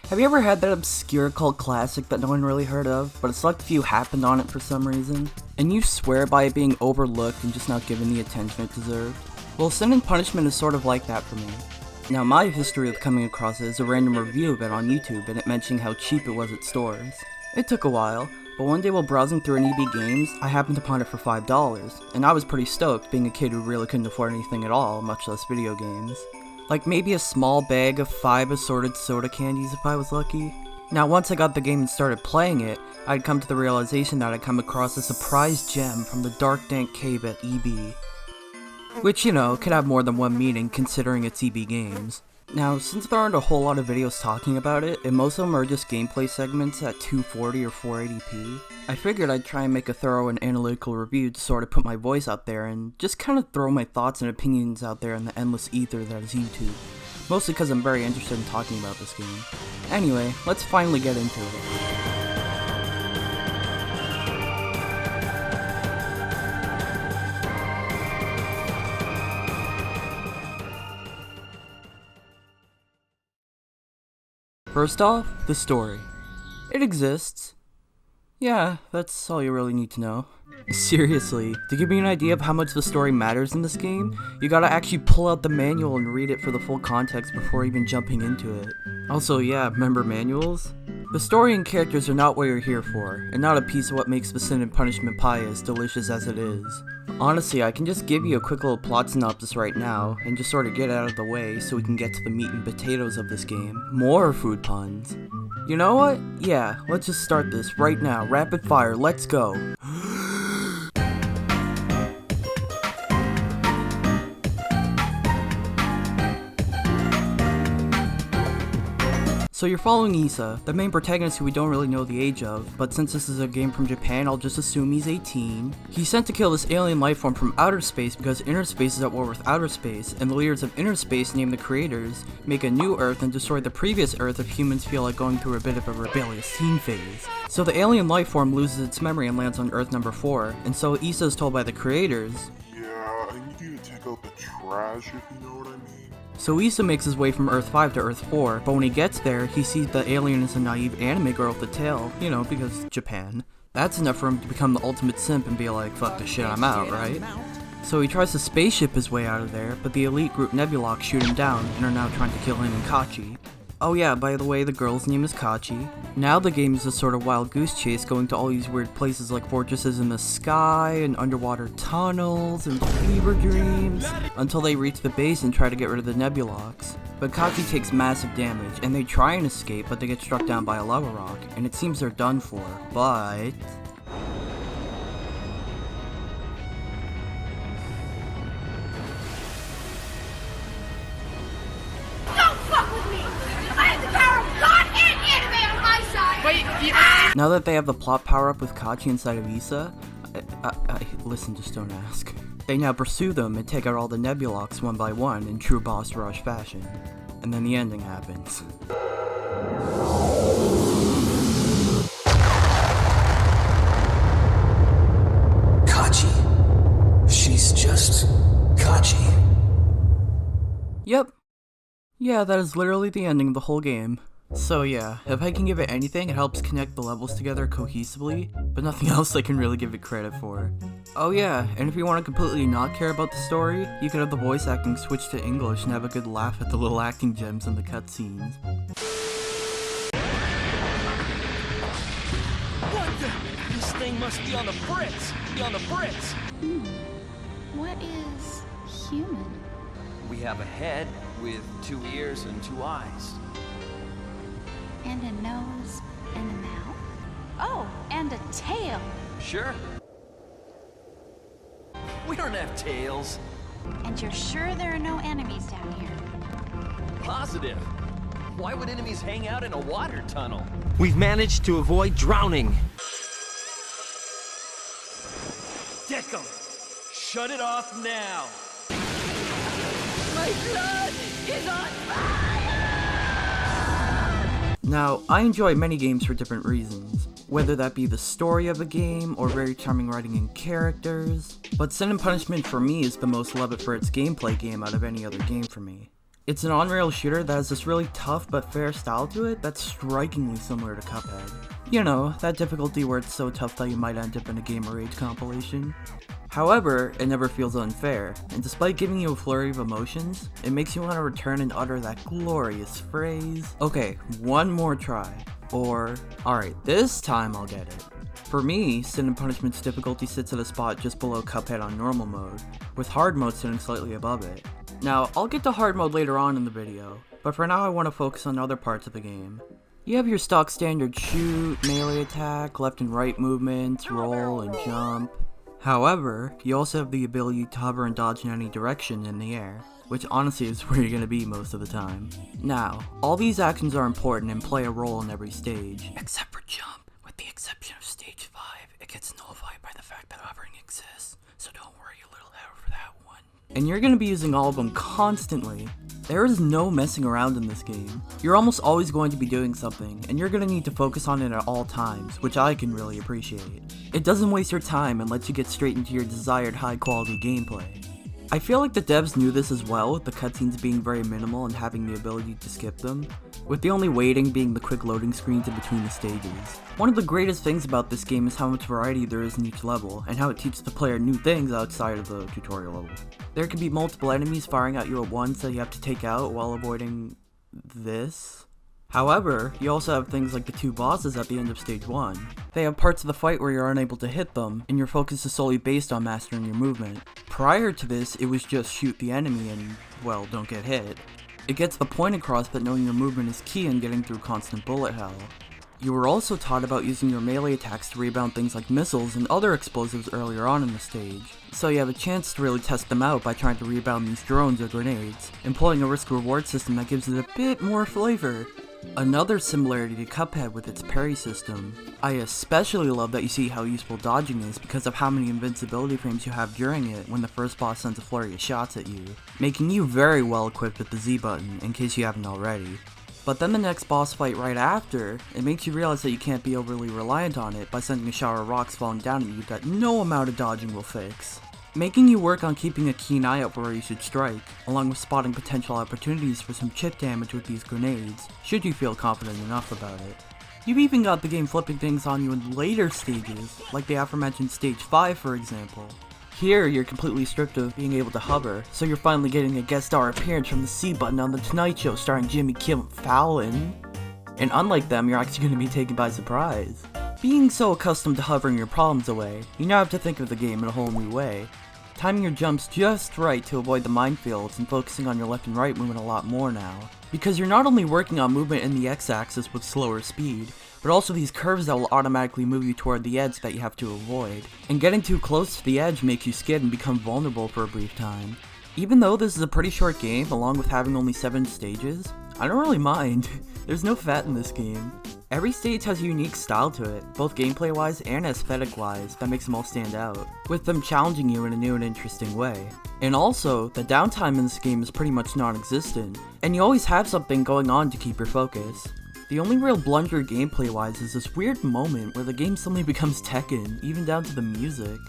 Have you ever had that obscure cult classic that no one really heard of, but a select few happened on it for some reason, and you swear by it being overlooked and just not given the attention it deserved? Well, Sin and Punishment is sort of like that for me. Now, my history with coming across it is a random review of it on YouTube and it mentioning how cheap it was at stores. It took a while, but one day while browsing through an EB Games, I happened upon it for $5, and I was pretty stoked, being a kid who really couldn't afford anything at all, much less video games. Like maybe a small bag of 5 assorted soda candies if I was lucky. Now once I got the game and started playing it, I'd come to the realization that I'd come across a surprise gem from the dark dank cave at EB. Which, you know, could have more than one meaning considering it's EB Games. Now, since there aren't a whole lot of videos talking about it, and most of them are just gameplay segments at 240 or 480p, I figured I'd try and make a thorough and analytical review to sort of put my voice out there and just kind of throw my thoughts and opinions out there in the endless ether that is YouTube. Mostly because I'm very interested in talking about this game. Anyway, let's finally get into it. First off, the story. It exists. Yeah, that's all you really need to know. Seriously, to give you an idea of how much the story matters in this game, you gotta actually pull out the manual and read it for the full context before even jumping into it. Also, yeah, remember manuals? The story and characters are not what you're here for, and not a piece of what makes the Sin and Punishment pie as delicious as it is. Honestly, I can just give you a quick little plot synopsis right now, and just sort of get it out of the way so we can get to the meat and potatoes of this game. More food puns. You know what? Yeah, let's just start this right now. Rapid fire, let's go. So you're following Issa, the main protagonist who we don't really know the age of, but since this is a game from Japan, I'll just assume he's 18. He's sent to kill this alien lifeform from outer space because inner space is at war with outer space, and the leaders of inner space, named the Creators, make a new Earth and destroy the previous Earth if humans feel like going through a bit of a rebellious teen phase. So the alien lifeform loses its memory and lands on Earth number 4, and so Issa is told by the Creators, "Yeah, I need you to take out the trash, if you know what I mean." So Issa makes his way from Earth 5 to Earth 4, but when he gets there, he sees the alien is a naive anime girl with a tail, you know, because Japan. That's enough for him to become the ultimate simp and be like, fuck this shit, I'm out, right? So he tries to spaceship his way out of there, but the elite group Nebulox shoot him down and are now trying to kill him and Kachi. Oh yeah, by the way, the girl's name is Kachi. Now the game is a sort of wild goose chase going to all these weird places like fortresses in the sky and underwater tunnels and fever dreams until they reach the base and try to get rid of the Nebulox. But Kachi takes massive damage and they try and escape, but they get struck down by a lava rock and it seems they're done for, but... Now that they have the plot power-up with Kachi inside of Issa, listen, just don't ask. They now pursue them and take out all the Nebulox one by one in true boss rush fashion. And then the ending happens. Kachi. She's just Kachi. Yep. Yeah, that is literally the ending of the whole game. So yeah, if I can give it anything, it helps connect the levels together cohesively, but nothing else I can really give it credit for. Oh yeah, and if you want to completely not care about the story, you can have the voice acting switch to English and have a good laugh at the little acting gems in the cutscenes. What the? This thing must be on the fritz! Be on the fritz! What is human? We have a head with 2 ears and 2 eyes. And a nose and a mouth? Oh, and a tail! Sure. We don't have tails. And you're sure there are no enemies down here? Positive. Why would enemies hang out in a water tunnel? We've managed to avoid drowning. Deco, shut it off now. My blood is on fire! Now, I enjoy many games for different reasons, whether that be the story of a game or very charming writing and characters, but Sin and Punishment for me is the most love it for its gameplay game out of any other game for me. It's an on-rail shooter that has this really tough but fair style to it that's strikingly similar to Cuphead. You know, that difficulty where it's so tough that you might end up in a Gamer Rage compilation. However, it never feels unfair, and despite giving you a flurry of emotions, it makes you want to return and utter that glorious phrase, "Okay, one more try," or, "Alright, this time I'll get it." For me, Sin and Punishment's difficulty sits at a spot just below Cuphead on normal mode, with hard mode sitting slightly above it. Now, I'll get to hard mode later on in the video, but for now I want to focus on other parts of the game. You have your stock standard shoot, melee attack, left and right movements, roll, and jump. However, you also have the ability to hover and dodge in any direction in the air, which honestly is where you're going to be most of the time. Now, all these actions are important and play a role in every stage, except for jump. With the exception of stage 5, it gets nullified by the fact that hovering exists, so don't worry a little out for that one. And you're going to be using all of them constantly. There is no messing around in this game. You're almost always going to be doing something, and you're going to need to focus on it at all times, which I can really appreciate. It doesn't waste your time and lets you get straight into your desired high quality gameplay. I feel like the devs knew this as well, with the cutscenes being very minimal and having the ability to skip them, with the only waiting being the quick loading screens in between the stages. One of the greatest things about this game is how much variety there is in each level, and how it teaches the player new things outside of the tutorial level. There can be multiple enemies firing at you at once that you have to take out while avoiding this. However, you also have things like the 2 bosses at the end of stage 1. They have parts of the fight where you're unable to hit them, and your focus is solely based on mastering your movement. Prior to this, it was just shoot the enemy and, well, don't get hit. It gets the point across that knowing your movement is key in getting through constant bullet hell. You were also taught about using your melee attacks to rebound things like missiles and other explosives earlier on in the stage, so you have a chance to really test them out by trying to rebound these drones or grenades, employing a risk-reward system that gives it a bit more flavor. Another similarity to Cuphead with its parry system. I especially love that you see how useful dodging is because of how many invincibility frames you have during it when the first boss sends a flurry of shots at you, making you very well equipped with the Z button in case you haven't already. But then the next boss fight right after, it makes you realize that you can't be overly reliant on it by sending a shower of rocks falling down at you that no amount of dodging will fix, making you work on keeping a keen eye out for where you should strike, along with spotting potential opportunities for some chip damage with these grenades, should you feel confident enough about it. You've even got the game flipping things on you in later stages, like the aforementioned stage 5 for example. Here, you're completely stripped of being able to hover, so you're finally getting a guest star appearance from the C button on The Tonight Show starring Jimmy Kimmel Fallon. And unlike them, you're actually going to be taken by surprise. Being so accustomed to hovering your problems away, you now have to think of the game in a whole new way. Timing your jumps just right to avoid the minefields and focusing on your left and right movement a lot more now. Because you're not only working on movement in the x-axis with slower speed, but also these curves that will automatically move you toward the edge that you have to avoid. And getting too close to the edge makes you skid and become vulnerable for a brief time. Even though this is a pretty short game, along with having only 7 stages, I don't really mind. There's no fat in this game. Every stage has a unique style to it, both gameplay wise and aesthetic wise, that makes them all stand out, with them challenging you in a new and interesting way. And also, the downtime in this game is pretty much non-existent, and you always have something going on to keep your focus. The only real blunder gameplay wise is this weird moment where the game suddenly becomes Tekken, even down to the music.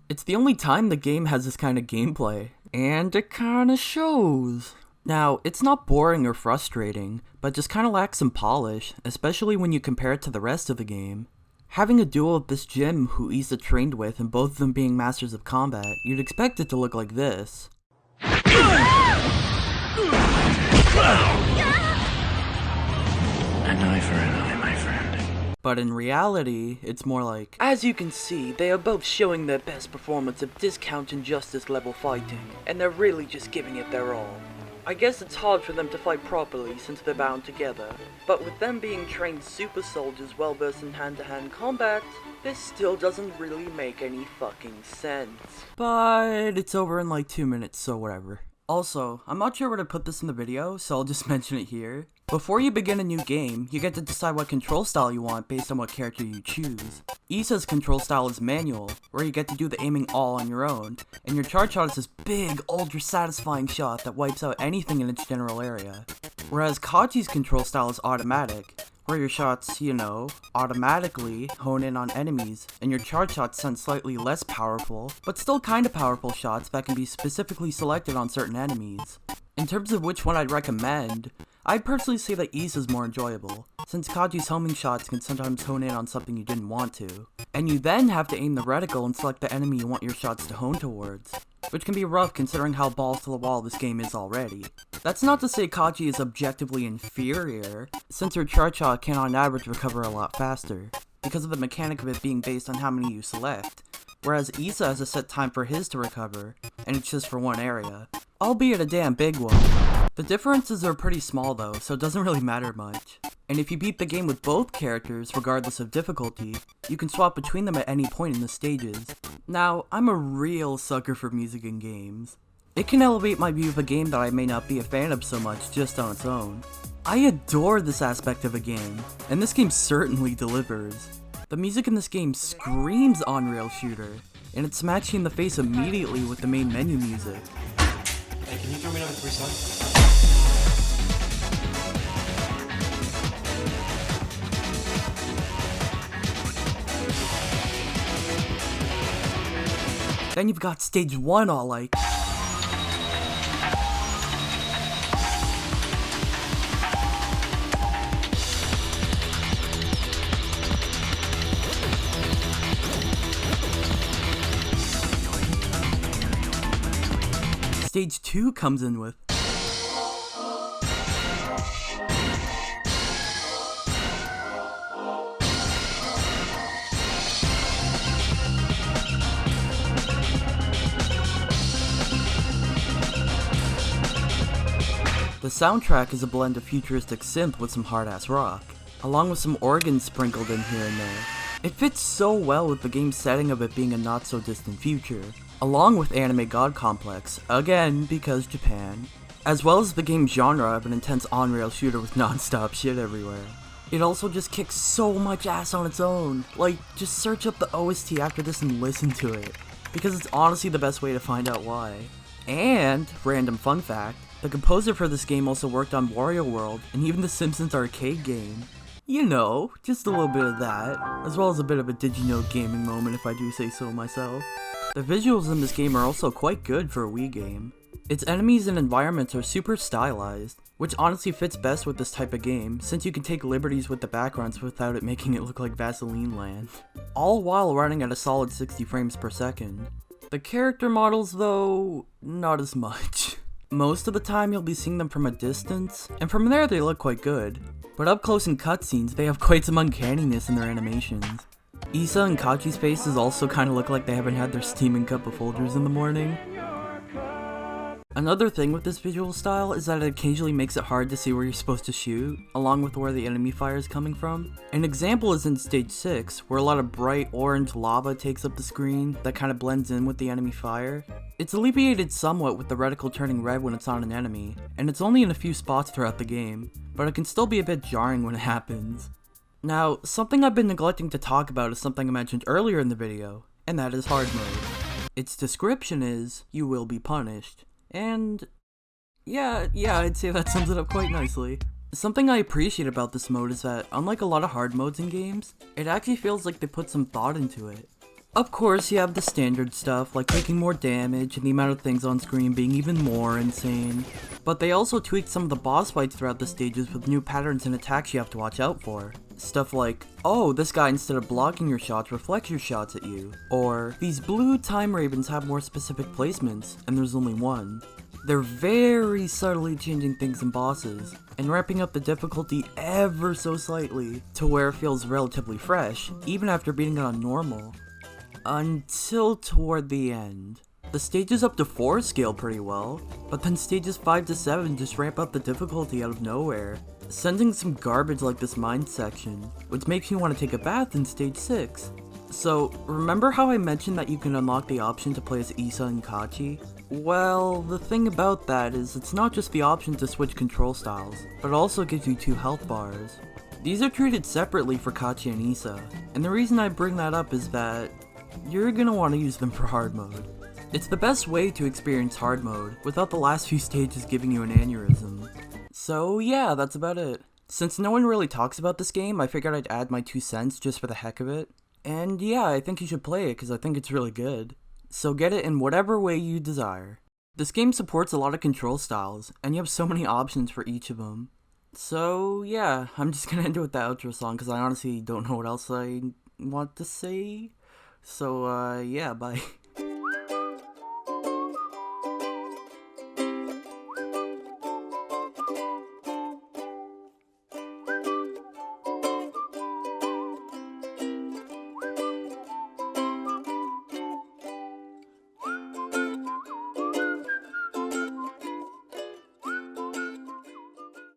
It's the only time the game has this kind of gameplay, and it kinda shows. Now, it's not boring or frustrating, but just kinda lacks some polish, especially when you compare it to the rest of the game. Having a duel with this Jim who Issa trained with and both of them being masters of combat, you'd expect it to look like this. An eye for an eye, my friend. But in reality, it's more like, as you can see, they are both showing their best performance of discount and justice level fighting, and they're really just giving it their all. I guess it's hard for them to fight properly since they're bound together, but with them being trained super soldiers well versed in hand-to-hand combat, this still doesn't really make any fucking sense. But it's over in like 2 minutes, so whatever. Also, I'm not sure where to put this in the video, so I'll just mention it here. Before you begin a new game, you get to decide what control style you want based on what character you choose. Isa's control style is manual, where you get to do the aiming all on your own, and your charge shot is this big, ultra satisfying shot that wipes out anything in its general area. Whereas Kachi's control style is automatic, where your shots, you know, automatically hone in on enemies, and your charge shots send slightly less powerful, but still kinda powerful shots that can be specifically selected on certain enemies. In terms of which one I'd recommend, I'd personally say that Isa's more enjoyable, since Kachi's homing shots can sometimes hone in on something you didn't want to, and you then have to aim the reticle and select the enemy you want your shots to hone towards, which can be rough considering how balls to the wall this game is already. That's not to say Kachi is objectively inferior, since her charge shot can on average recover a lot faster, because of the mechanic of it being based on how many you select, whereas Isa has a set time for his to recover, and it's just for one area, albeit a damn big one. The differences are pretty small though, so it doesn't really matter much. And if you beat the game with both characters, regardless of difficulty, you can swap between them at any point in the stages. Now, I'm a real sucker for music in games. It can elevate my view of a game that I may not be a fan of so much just on its own. I adore this aspect of a game, and this game certainly delivers. The music in this game screams on-rail shooter, and it smacks you in the face immediately with the main menu music. Hey, can you throw me another 3 subs? Then you've got stage 1 all like... Stage 2 comes in with... The soundtrack is a blend of futuristic synth with some hard-ass rock, along with some organs sprinkled in here and there. It fits so well with the game's setting of it being a not-so-distant future, along with anime god complex, again because Japan, as well as the game's genre of an intense on-rail shooter with non-stop shit everywhere. It also just kicks so much ass on its own. Like, just search up the OST after this and listen to it, because it's honestly the best way to find out why. And, random fun fact, the composer for this game also worked on Wario World and even the Simpsons arcade game. You know, just a little bit of that, as well as a bit of a did you know gaming moment if I do say so myself. The visuals in this game are also quite good for a Wii game. Its enemies and environments are super stylized, which honestly fits best with this type of game, since you can take liberties with the backgrounds without it making it look like Vaseline Land. All while running at a solid 60 frames per second. The character models though, not as much. Most of the time you'll be seeing them from a distance, and from there they look quite good, but up close in cutscenes they have quite some uncanniness in their animations. Isa and Kachi's faces also kinda look like they haven't had their steaming cup of Folgers in the morning. Another thing with this visual style is that it occasionally makes it hard to see where you're supposed to shoot, along with where the enemy fire is coming from. An example is in stage 6, where a lot of bright orange lava takes up the screen that kinda blends in with the enemy fire. It's alleviated somewhat with the reticle turning red when it's on an enemy, and it's only in a few spots throughout the game, but it can still be a bit jarring when it happens. Now, something I've been neglecting to talk about is something I mentioned earlier in the video, and that is hard mode. Its description is, you will be punished. And yeah, I'd say that sums it up quite nicely. Something I appreciate about this mode is that, unlike a lot of hard modes in games, it actually feels like they put some thought into it. Of course, you have the standard stuff, like taking more damage and the amount of things on screen being even more insane, but they also tweaked some of the boss fights throughout the stages with new patterns and attacks you have to watch out for. Stuff like, oh, this guy instead of blocking your shots reflects your shots at you, or these blue time ravens have more specific placements, and there's only one. They're very subtly changing things in bosses, and ramping up the difficulty ever so slightly to where it feels relatively fresh, even after beating it on normal. Until toward the end. The stages up to 4 scale pretty well, but then stages 5 to 7 just ramp up the difficulty out of nowhere, sending some garbage like this mine section, which makes you want to take a bath in stage 6. So, remember how I mentioned that you can unlock the option to play as Isa and Kachi? Well, the thing about that is it's not just the option to switch control styles, but it also gives you 2 health bars. These are treated separately for Kachi and Issa, and the reason I bring that up is that you're gonna want to use them for hard mode. It's the best way to experience hard mode without the last few stages giving you an aneurysm. So yeah, that's about it. Since no one really talks about this game, I figured I'd add my 2 cents just for the heck of it. And yeah, I think you should play it because I think it's really good. So get it in whatever way you desire. This game supports a lot of control styles, and you have so many options for each of them. So yeah, I'm just gonna end it with the outro song because I honestly don't know what else I want to say. So yeah, bye.